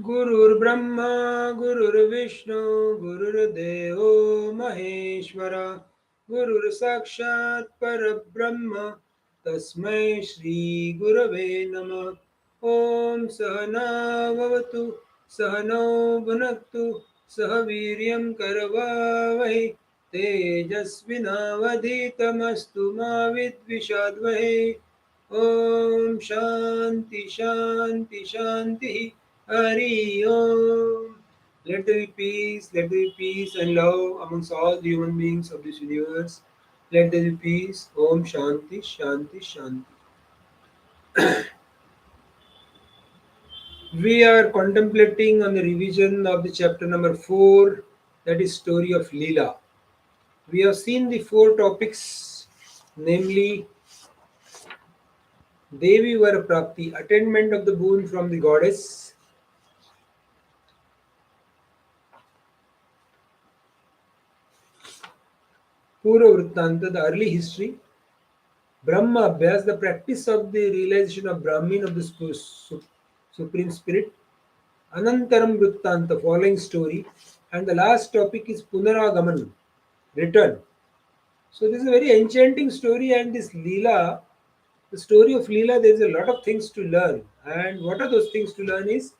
गुरुर्ब्रह्मा गुरुर्विष्णू गुरुर्देवो महेश्वरा गुरुर्साक्षात् परब्रह्म तस्मै श्रीगुरवे नमः। ॐ सहनाववतु सहनौ भुनक्तु सह वीर्यं करवावहै तेजस्विनावधीतमस्तु मा विद्विषाद्वहै। ओम शांति शांति शांति Hari Om. Let there be peace, let there be peace and love amongst all the human beings of this universe. Let there be peace. Om Shanti Shanti Shanti. We are contemplating on the revision of the chapter number 4, that is story of Leela. We have seen the four topics, namely Devi Var Prapti, attainment of the boon from the goddess, Purva Vrittanta, the early history, Brahma Abhyas, the practice of the realization of Brahmin of the Supreme Spirit, Anantaram Vrittanta, following story, and the last topic is Punaragaman, return. So this is a very enchanting story, and this Leela, the story of Leela, there is a lot of things to learn. And what are those things to learn is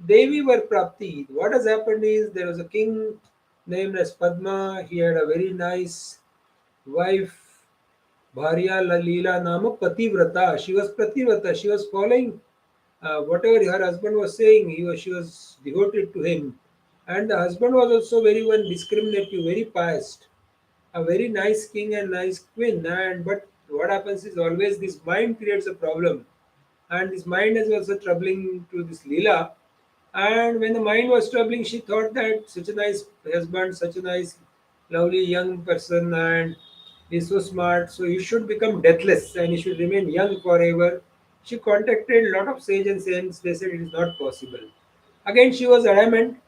Devi were Prapti. What has happened is there was a king named as Padma. He had a very nice wife, Bharya Lalila Nama Pativrata. She was Pativrata. She was following whatever her husband was saying. She was devoted to him. And the husband was also very one discriminative, very pious, a very nice king and nice queen. And but what happens is always this mind creates a problem, and this mind is also troubling to this Leela. And when the mind was troubling, she thought that such a nice husband, such a nice, lovely young person, and he's so smart, so he should become deathless and he should remain young forever. She contacted a lot of sage and saints. They said it is not possible. Again, she was adamant,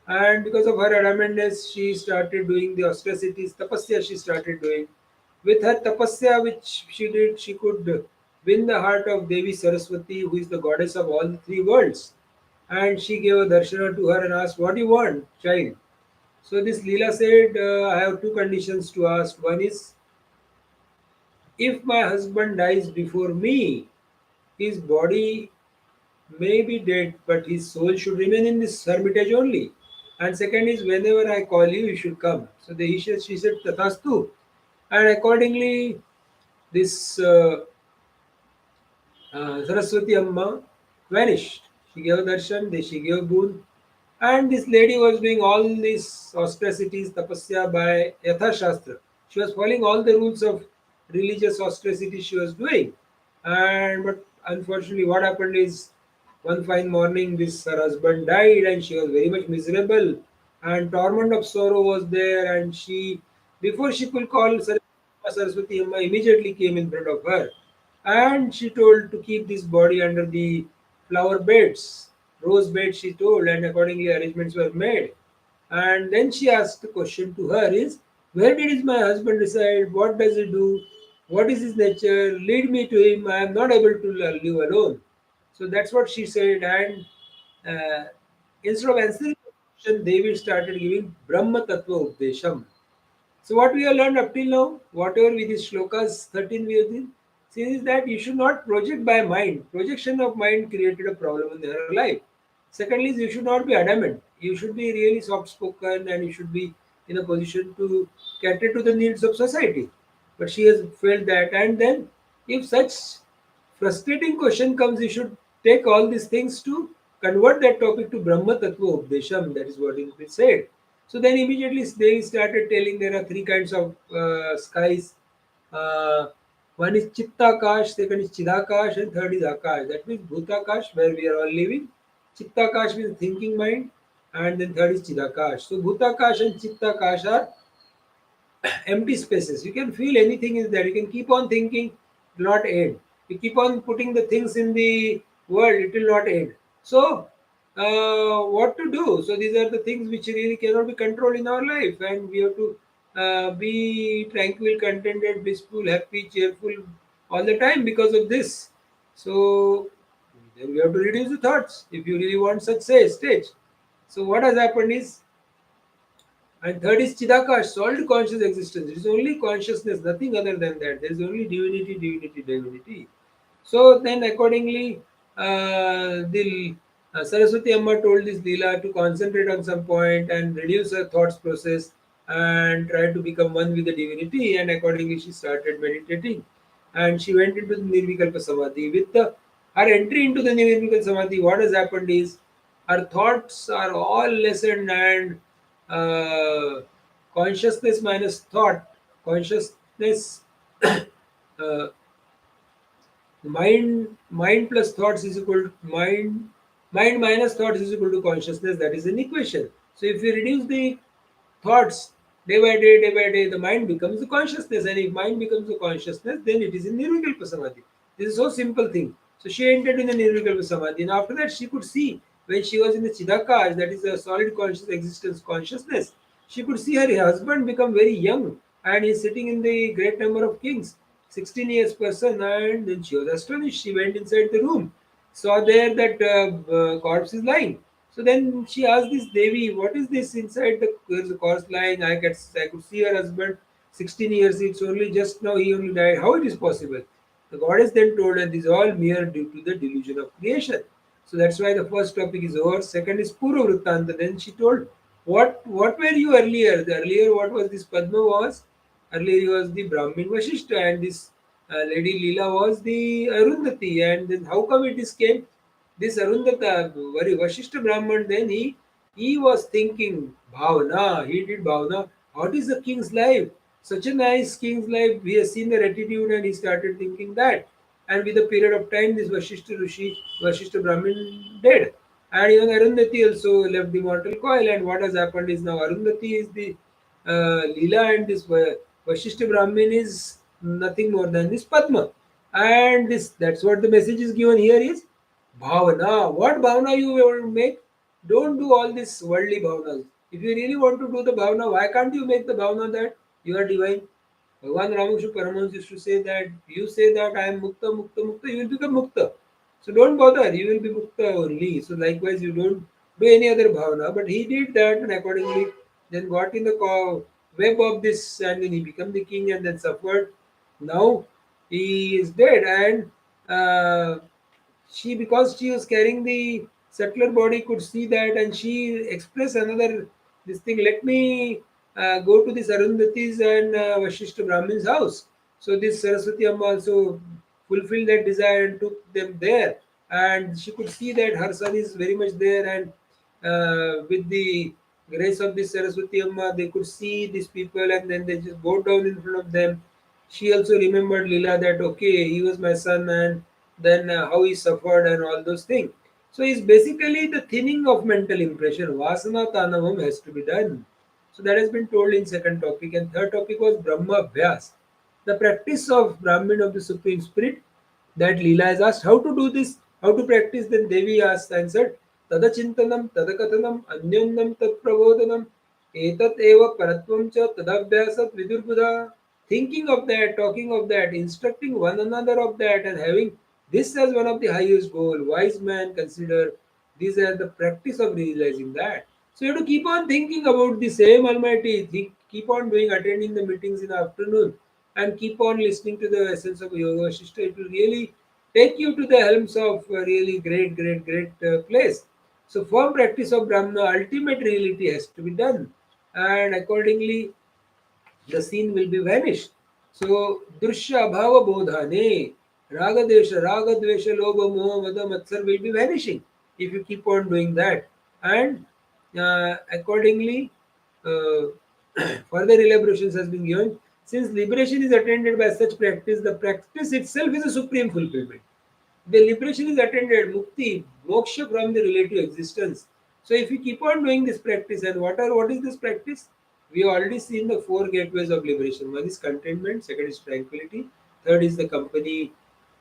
and because of her adamantness, she started doing the austerities, tapasya she started doing. With her tapasya, which she did, she could win the heart of Devi Saraswati, who is the goddess of all the three worlds. And she gave a darshana to her and asked, "What do you want, child?" So this Leela said, "I have two conditions to ask. One is, if my husband dies before me, his body may be dead, but his soul should remain in this hermitage only. And second is, whenever I call you, you should come." So she said, Tathastu. And accordingly, this Saraswati Amma vanished. She gave darshan, then she gave boon. And this lady was doing all these austerities, tapasya by Yatha Shastra. She was following all the rules of religious austerity she was doing. And but unfortunately, what happened is one fine morning, this her husband died, and she was very much miserable, and torment of sorrow was there. And she, before she could call Saraswati Amma, immediately came in front of her, and she told to keep this body under the flower beds, rose beds, she told, and accordingly arrangements were made. And then she asked the question to her is, where did my husband reside? What does he do? What is his nature? Lead me to him. I am not able to live alone. So that's what she said. And uh, instead of answering the question, David started giving Brahma Tattva Updesham. So what we have learned up till now, whatever with these shlokas 13 we have seen, is that you should not project by mind. Projection of mind created a problem in her life. Secondly, is you should not be adamant. You should be really soft spoken, and you should be in a position to cater to the needs of society. But she has failed that. And then, if such frustrating question comes, you should take all these things to convert that topic to Brahma Tattva Updesham. That is what is said. So then immediately they started telling there are three kinds of skies. Uh, One is Chittakash, second is Chidakash, and third is Akash. That means Bhutakash, where we are all living. Chittakash means thinking mind, and then third is Chidakash. So Bhutakash and Chittakash are empty spaces. You can feel anything is there. You can keep on thinking, it will not end. You keep on putting the things in the world, it will not end. So, what to do? So, these are the things which really cannot be controlled in our life, and we have to be tranquil, contented, blissful, happy, cheerful all the time because of this. So, then we have to reduce the thoughts if you really want such say stage. So what has happened is, and third is Chidakash, solid conscious existence. It is only consciousness, nothing other than that. There is only divinity, divinity, divinity. So then, accordingly, the Saraswati Amma told this Leela to concentrate on some point and reduce her thoughts process and try to become one with the divinity. And accordingly, she started meditating, and she went into the Nirvikalpa Samadhi. With her entry into the Nirvikalpa Samadhi, what has happened is her thoughts are all lessened, and uh, consciousness minus thought, consciousness. uh, mind plus thoughts is equal to mind minus thoughts is equal to consciousness. That is an equation. So if you reduce the thoughts day by day, the mind becomes the consciousness, and if mind becomes the consciousness, then it is in nirvikalpa samadhi. This is so simple thing. So she entered in the nirvikalpa samadhi, and after that she could see, when she was in the chidakash, that is a solid conscious existence consciousness, she could see her husband become very young, and he is sitting in the great number of kings, 16 years person. And then she was astonished. She went inside the room, saw there that corpse is lying. So then she asked this Devi, "What is this inside the there's a corpse lying? I could see her husband, 16 years. It's only just now he only died. How it is possible?" The goddess then told her, "This is all mere due to the delusion of creation." So that's why the first topic is over. Second is Purva Vrittanta. Then she told, what were you earlier? The earlier what was this Padma was? Earlier he was the Brahmin Vasishtha, and this Lady Leela was the Arundhati. And then how come it is came? This Arundhata, very Vasishtha Brahman, then he was thinking Bhavana, he did Bhavana. What is the king's life? Such a nice king's life. We have seen the attitude, and he started thinking that. And with a period of time, this Vasishtha Rishi, Vasishtha Brahmin dead. And even Arundhati also left the mortal coil. And what has happened is now Arundhati is the Leela, and this Vasishtha Brahmin is nothing more than this Padma. And this that's what the message is given here is Bhavana. What Bhavana you will make? Don't do all this worldly Bhavanas. If you really want to do the Bhavana, why can't you make the Bhavana that you are divine? Bhagavan Ramakrishna Paramahansa used to say that you say that I am Mukta, Mukta, Mukta, you will become Mukta. So don't bother, you will be Mukta only. So likewise, you don't do any other Bhavana. But he did that, and accordingly then got in the web of this, and then he became the king and then suffered. Now he is dead, and she, because she was carrying the settler body, could see that, and she expressed another this thing, let me go to this Arundhati's and Vashishta Brahmin's house. So this Saraswati Amma also fulfilled that desire and took them there, and she could see that her son is very much there, and with the grace of this Saraswati Amma, they could see these people, and then they just go down in front of them. She also remembered Leela, that okay, he was my son, and then how he suffered and all those things. So it's basically the thinning of mental impression. Vasana Tanavam has to be done. So that has been told in second topic. And third topic was Brahma Abhyas, the practice of Brahmin of the Supreme Spirit, that Leela has asked how to do this, how to practice. Then Devi asked, answered, Tadachintanam, Tadakatanam, Anyannam Tat Prabodhanam, Etat Eva Paratvam Cha Tadabhyasat Vidurbudha. Thinking of that, talking of that, instructing one another of that, and having this as one of the highest goal. Wise man consider these as the practice of realizing that. So you have to keep on thinking about the same Almighty. Keep on doing, attending the meetings in the afternoon, and keep on listening to the essence of Yogavaasishtha. It will really take you to the helms of a really great, great, great place. So firm practice of Brahma, ultimate reality has to be done, and accordingly the scene will be vanished. So Drushya Abhava Bodhane, Raga Dvesha Lobha Moha Mada Matsar will be vanishing if you keep on doing that. And accordingly, uh, further elaborations has been given. Since liberation is attended by such practice, the practice itself is a supreme fulfillment. The liberation is attended, mukti, moksha from the relative existence. So if you keep on doing this practice, and what is this practice? We have already seen the four gateways of liberation. One is contentment, second is tranquility, third is the company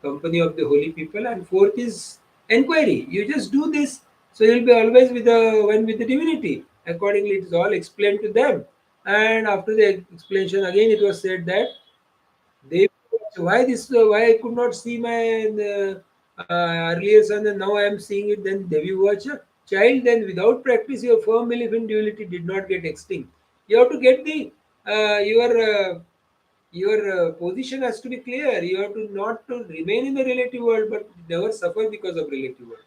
of the holy people, and fourth is enquiry. You just do this, so you'll be always with the one with the divinity. Accordingly, it is all explained to them. And after the explanation, again it was said that they, why this, why I could not see my earlier son and now I am seeing it, then Devi was a child, then without practice your firm belief in duality did not get extinct. You have to get the your position has to be clear. You have to not to remain in the relative world but never suffer because of relative world.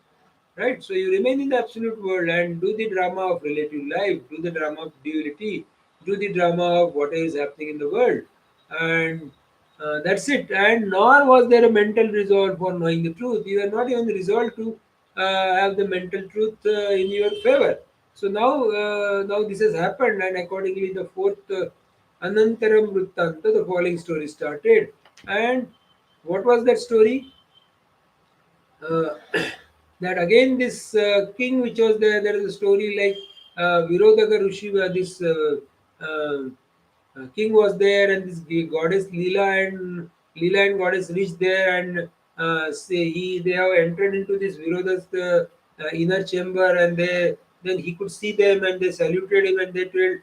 Right? So you remain in the absolute world and do the drama of relative life, do the drama of duality, do the drama of what is happening in the world. And that's it. And nor was there a mental resolve for knowing the truth. You are not even resolved to have the mental truth in your favor. So now this has happened, and accordingly, the fourth Anantaram Vrittanta, the following story started. And what was that story? uh, that again this king which was there is a story like Virodhaka Rishi, king was there, and this goddess Leela and goddess reached there, and say they have entered into this Virodha's inner chamber, and they then he could see them, and they saluted him, and they told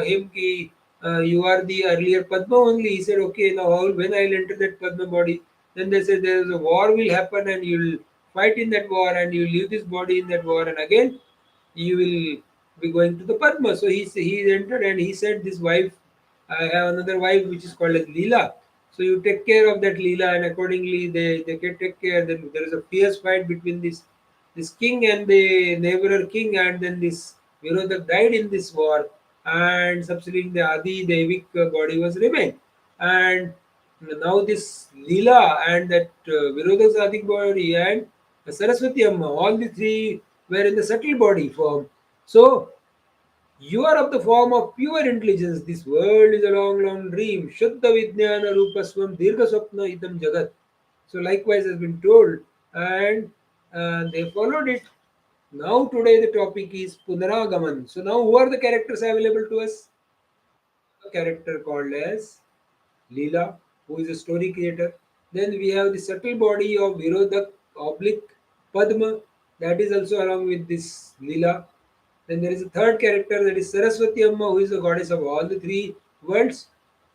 him ki, you are the earlier Padma only. He said, okay, now when I'll enter that Padma body? Then they said there is a war will happen, and you'll fight in that war, and you leave this body in that war, and again you will be going to the Padma. So he entered, and he said, this wife, I have another wife which is called as Leela. So you take care of that Leela, and accordingly they can take care. Then there is a fierce fight between this king and the neighbor king, and then this Virodha died in this war, and subsequently the Adi Devik body was remained. And now this Leela and that Virodha's Adi body and Saraswati Amma, all the three were in the subtle body form. So you are of the form of pure intelligence. This world is a long, long dream. Shuddha Vijnana Rupaswam Dirgha Swapna Idam Jagat. So likewise has been told, and they followed it. Now today the topic is Punaragaman. So now who are the characters available to us? A character called as Leela, who is a story creator. Then we have the subtle body of Virodak oblique Padma, that is also along with this Leela. Then there is a third character, that is Saraswati Amma, who is the goddess of all the three worlds.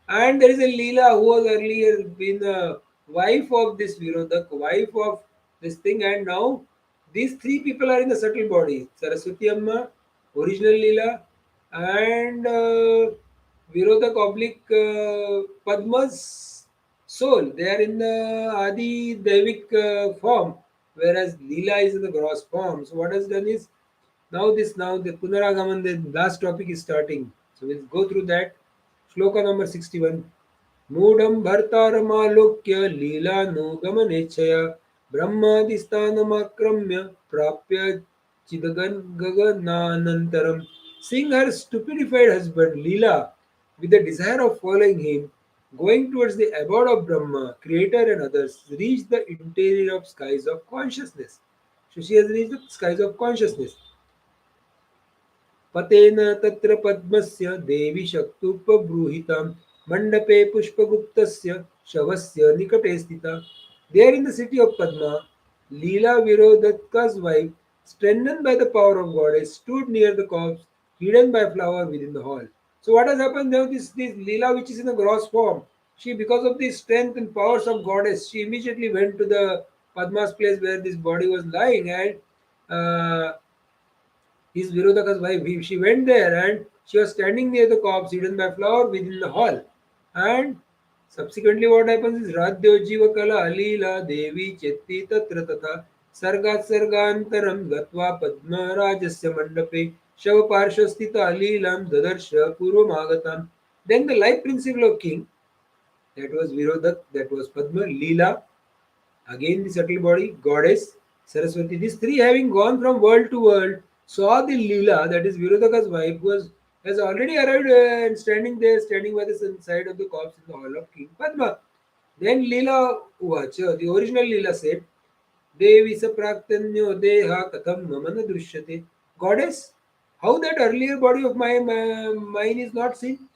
And there is a Leela who was earlier been a wife of this Virodak, wife of this thing, and now these three people are in the subtle body. Saraswati Amma, original Leela, and Virodak oblique Padma's soul. They are in the Adi Devik form, whereas Leela is in the gross form. So what has done is now the Punaragaman, the last topic is starting. So we'll go through that. Shloka number 61. Moodam bhartaramalokyya leelanugamanechaya brahmadistanamakramya prapya chidagananantaram. Seeing her stupefied husband Leela with the desire of following him, going towards the abode of Brahma, creator and others, reached the interior of skies of consciousness. So she has reached the skies of consciousness. पतेन तत्र पद्मस्य देवी शक्तुपबृहितां मण्डपे पुष्पगुप्तस्य शवस्य निकटे स्थिता. There in the city of Padma, Leela Virodatka's wife, strengthened by the power of goddess, stood near the corpse, hidden by flower within the hall. So what has happened now? This Leela, which is in the gross form, she, because of the strength and powers of goddess, she immediately went to the Padma's place where this body was lying, and uh, his Virodaka's wife, she went there, and she was standing near the corpse hidden by flower within the hall. And subsequently what happens is Radhyo Jiva Kala Alila Devi Chetti Tatra Tatha Sargat Sargantaram Gatva Padma Rajasya Mandape Shava Parshastita Alilam Dadarsha Purvamagatam. Then the life principle of king, that was Virodak, that was Padma, Leela, again the subtle body, goddess, Saraswati. These three having gone from world to world, saw the Leela, that is Virodaka's wife, was has already arrived and standing there, standing by the side of the corpse in the hall of King Padma. Then Leela Uvacha, the original Leela said, Devi sapraktanyo deha katham mamana drishyate. Goddess, how that earlier body of mine is not seen?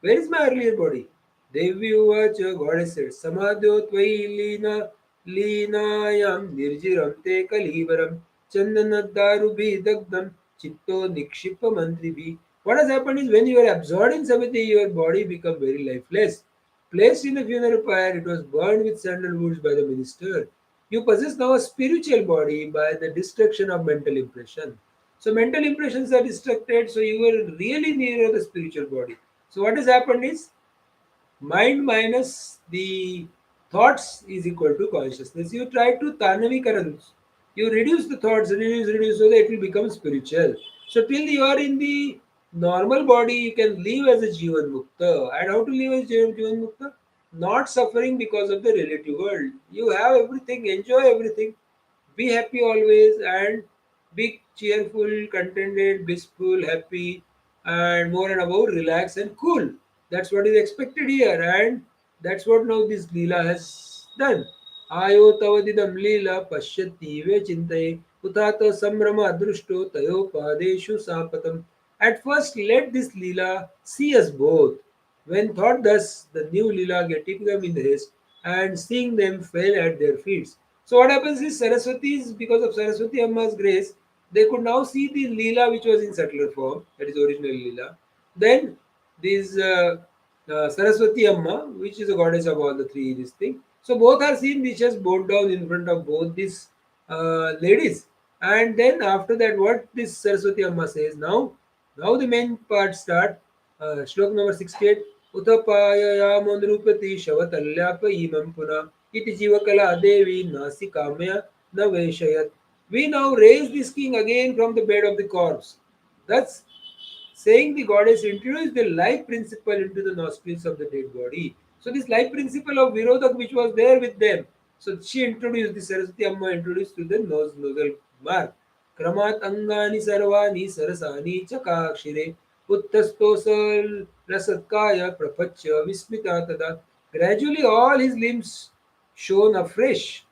Where is my earlier body? Devi Uvacha, goddess said, Samadhyo Tvai Leenayam Nirjiram Te Kalivaram Chandanadarubi Dagdam Chitto Nikshipa Mantribhi. What has happened is when you are absorbed in Samiti, your body becomes very lifeless. Placed in a funeral pyre, it was burned with sandalwoods by the minister. You possess now a spiritual body by the destruction of mental impression. So mental impressions are destructed, so you were really near the spiritual body. So what has happened is mind minus the thoughts is equal to consciousness. You try to tanavikaran. You reduce the thoughts, reduce, so that it will become spiritual. So till you are in the normal body, you can live as a Jivan Mukta. And how to live as Jivan Mukta? Not suffering because of the relative world. You have everything, enjoy everything, be happy always, and be cheerful, contented, blissful, happy, and more and above relaxed and cool. That's what is expected here, and that's what now this Leela has done. Ayo tavadidam Leela pashyati ve chintaye utata samrama adrushto tayo padeshu sapatam. At first, let this Leela see us both. When thought thus, the new Leela getting them in haste and seeing them fell at their feet. So what happens is Saraswati's, because of Saraswati Amma's grace, they could now see the Leela which was in subtler form, that is original Leela. Then this Saraswati Amma, which is a goddess of all the three, this thing. So both are seen which has bowed down in front of both these ladies. And then after that, what this Saraswati Amma says now the main part start. Shlok number 68. Utapayayamondrupati shavatalyapa imam puna iti jivakala devi nasikamaya naveshayat. We now raise this king again from the bed of the corpse. Thus, saying the goddess introduced the life principle into the nostrils of the dead body. So this life principle of Virodak which was there with them, so she introduced, the Saraswati Amma introduced to the nostril mark. Kramat angani sarvani sarasani chakakshire uttastosal rasatkaya prapachya vismita tada. Gradually all his limbs shone afresh.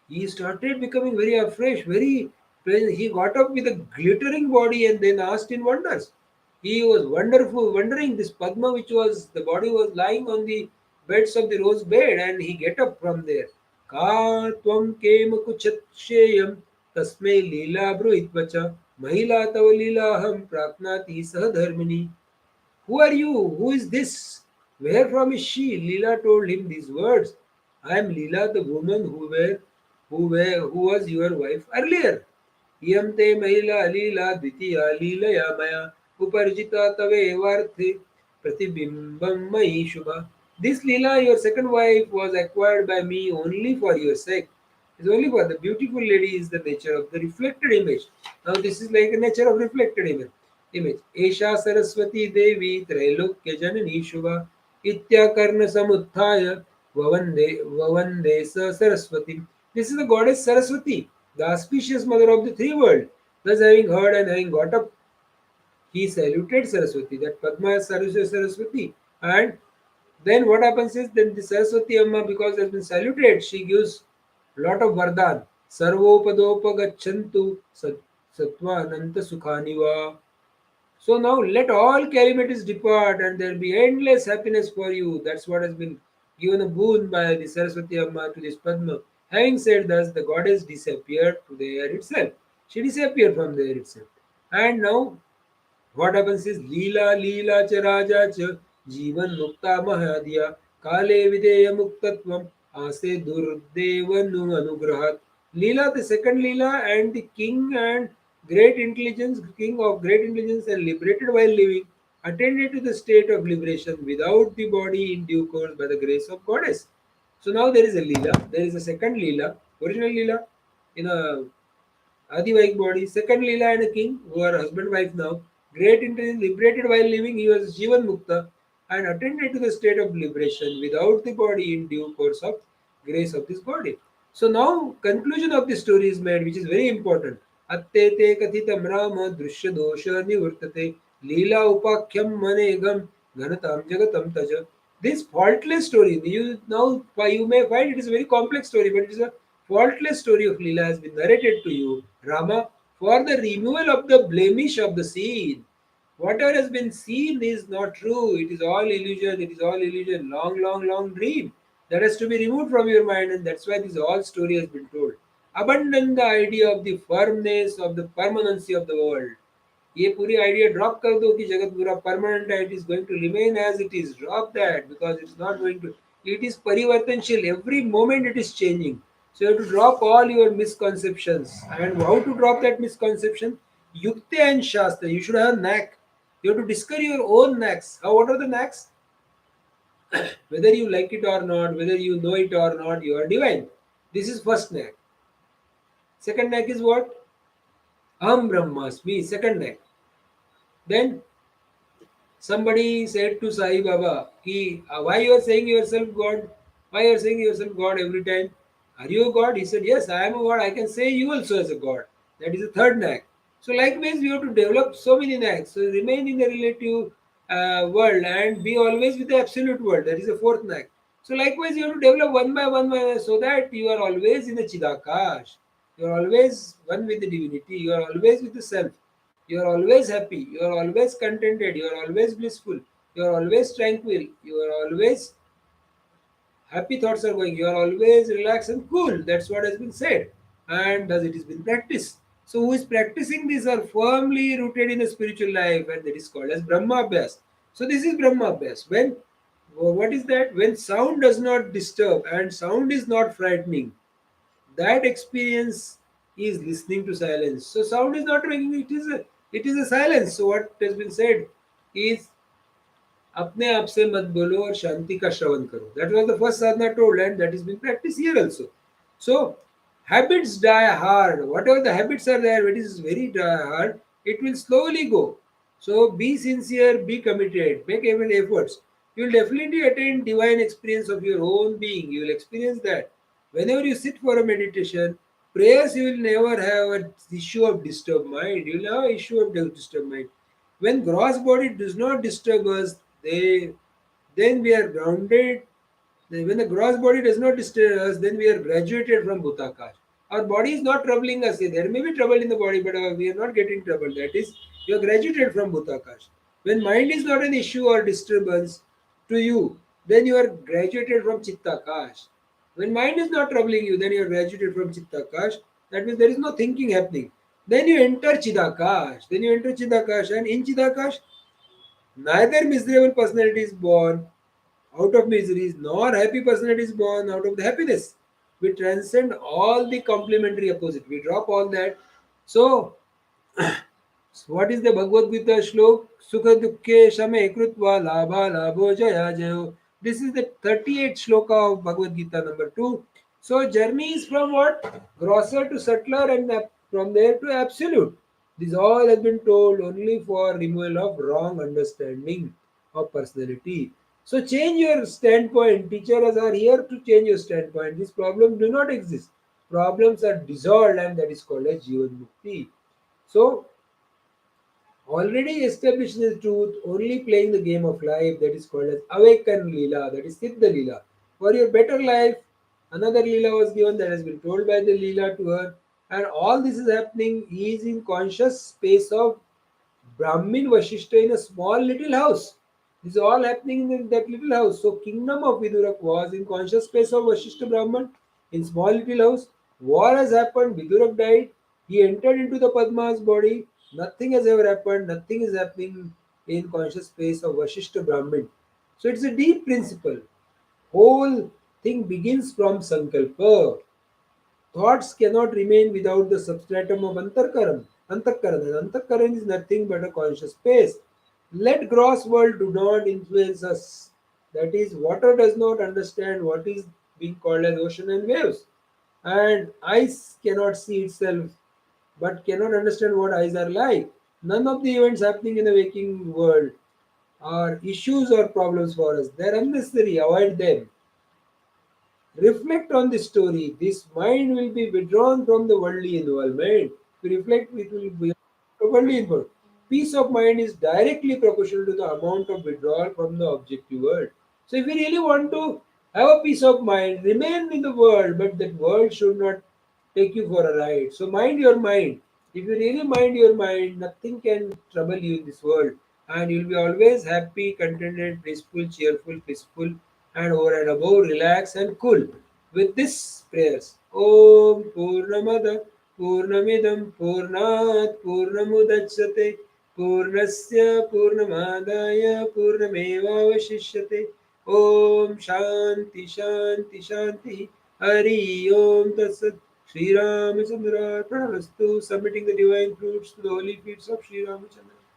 He started becoming very afresh, very. He got up with a glittering body and then asked in wonders. He was wonderful, wondering this Padma, which was the body was lying on the beds of the rose bed, and he get up from there. Ka tvam kem kuchatsheyam tasme leela bruhitvacha mahila tava leela ham praknati sahadharmini. Who are you? Who is this? Where from is she? Leela told him these words. I am Leela, the woman who was your wife earlier. Iyam te mahila Leela dvitiya Leelaya maya uparjita tave varthe pratibimbam mai shubha. This Leela, your second wife, was acquired by me only for your sake. It's only for the beautiful lady is the nature of the reflected image. Now this is like a nature of reflected image. Esha Saraswati Devi Trailokya Janani Shubha Ityakarna Samuthaya Vavande Sa Saraswati. This is the goddess Saraswati, the auspicious mother of the three worlds. Thus, having heard and having got up, he saluted Saraswati. That Padma is Saraswati. And then what happens is then the Saraswati Amma, because has been saluted, she gives lot of vardhan. Sarvopagopagachantu Sattva Ananta Sukhaniva. So now let all calamities depart and there will be endless happiness for you. That's what has been given a boon by the Saraswati Amma to this Padma. Having said thus, the goddess disappeared to the air itself. She disappeared from the air itself. And now what happens is Leela cha Raja cha Jivan Mukta Mahadya Kale Videya Muktatvam Ase Durdevanu Anugrahat. Leela, the second Leela, and the king of great intelligence and liberated while living, attended to the state of liberation without the body in due course by the grace of goddess. So now there is a Leela, there is a second Leela, original Leela in a Adivaic body, second Leela and a king who are husband wife now. Great intelligence, liberated while living, he was Jivan Mukta and attended to the state of liberation without the body in due course of grace of this body. So now conclusion of the story is made, which is very important. Attete kathitam rama drushya dosha nivurtate leela upakhyam manegam ghanatam jagatam taja. This faultless story, you may find it is a very complex story, but it is a faultless story of Leela has been narrated to you, Rama, for the removal of the blemish of the scene. Whatever has been seen is not true. It is all illusion. It is all illusion. Long, long, long dream. That has to be removed from your mind, and that's why this whole story has been told. Abandon the idea of the firmness, of the permanency of the world. ये पूरी idea drop कर दो कि जगत पूरा permanent है, it is going to remain as it is. Drop that because it is not going to. It is परिवर्तनशील. Every moment it is changing. So you have to drop all your misconceptions. And how to drop that misconception? Yukta and Shastra. You should have a knack. You have to discover your own knacks. What are the knacks? Whether you like it or not, whether you know it or not, you are divine. This is first knack. Second knack is what? Aham Brahmasmi. Second knack. Then somebody said to Sai Baba, ki, why you are saying yourself God? Why you are saying yourself God every time? Are you a God? He said, yes, I am a God. I can say you also as a God. That is the third knack. So likewise, we have to develop so many knacks. So remain in the relative world and be always with the absolute world. That is the fourth knack. So likewise, you have to develop one by one so that you are always in the Chidakash. You are always one with the divinity. You are always with the self. You are always happy. You are always contented. You are always blissful. You are always tranquil. You are always happy thoughts are going. You are always relaxed and cool. That's what has been said. And thus it has been practiced. So who is practicing this are firmly rooted in a spiritual life and that is called as Brahma Abhyas. So this is Brahma Abhyas. When what is that? When sound does not disturb and sound is not frightening, that experience is listening to silence. So sound is not making it is a silence. So what has been said is अपने आप से मत बोलो और शांति का श्रवण करो. That was the first sadhana told, and that is being practiced here also. So habits die hard. Whatever the habits are there, it is very hard. It will slowly go. So be sincere, be committed, make every efforts. You will definitely attain divine experience of your own being. You will experience that. Whenever you sit for a meditation, prayers you will never have an issue of disturbed mind. You will have an issue of disturbed mind. When gross body does not disturb us, then we are grounded. When the gross body does not disturb us, then we are graduated from Bhutakash. Our body is not troubling us. There may be trouble in the body, but we are not getting trouble. That is, you are graduated from Bhutakash. When mind is not an issue or disturbance to you, then you are graduated from Chittakash. When mind is not troubling you, then you are graduated from Chittakash. That means there is no thinking happening. Then you enter Chidakash. Then you enter Chidakash, and in Chidakash, neither miserable personality is born out of miseries, nor happy personality is born out of the happiness. We transcend all the complementary opposite. We drop all that. So, what is the Bhagavad Gita shlok? Sukha dukkhe shame krutva labha labho jaya jayo. This is the 38th shloka of Bhagavad Gita number 2. So journey is from what? Grosser to subtler and from there to absolute. This all has been told only for removal of wrong understanding of personality. So change your standpoint. Teachers are here to change your standpoint. These problems do not exist. Problems are dissolved and that is called as Jivan Mukti. So already established the truth, only playing the game of life that is called as awaken Leela, that is Siddha Leela. For your better life, another Leela was given that has been told by the Leela to her, and all this is happening is in conscious space of Brahmin Vashishta in a small little house. This is all happening in that little house. So kingdom of Vidurak was in conscious space of Vashishta Brahman in small little house. War has happened. Vidurak died. He entered into the Padma's body. Nothing has ever happened. Nothing is happening in conscious space of Vashishta Brahman. So it's a deep principle. Whole thing begins from Sankalpa. Thoughts cannot remain without the substratum of Antarkaran. Antakaran. And Antakaran is nothing but a conscious space. Let gross world do not influence us. That is, water does not understand what is being called as ocean and waves. And ice cannot see itself, but cannot understand what eyes are like. None of the events happening in the waking world are issues or problems for us. They are unnecessary. Avoid them. Reflect on this story. This mind will be withdrawn from the worldly involvement. If you reflect, it will be worldly involved. Peace of mind is directly proportional to the amount of withdrawal from the objective world. So, if you really want to have a peace of mind, remain in the world, but that world should not take you for a ride. So, mind your mind. If you really mind your mind, nothing can trouble you in this world, and you'll be always happy, contented, peaceful, cheerful, peaceful, and over and above, relax and cool. With this prayers, Om Purnamada Purnamidam Purnat Purnamudachyate Purnasya Purnamadaya Purnameva Vashishyate Om Shanti Shanti Shanti. Hari Om Tatsat. Sri Ramachandra Pranamastu, submitting the divine fruits to the holy feet of Sri Ramachandra.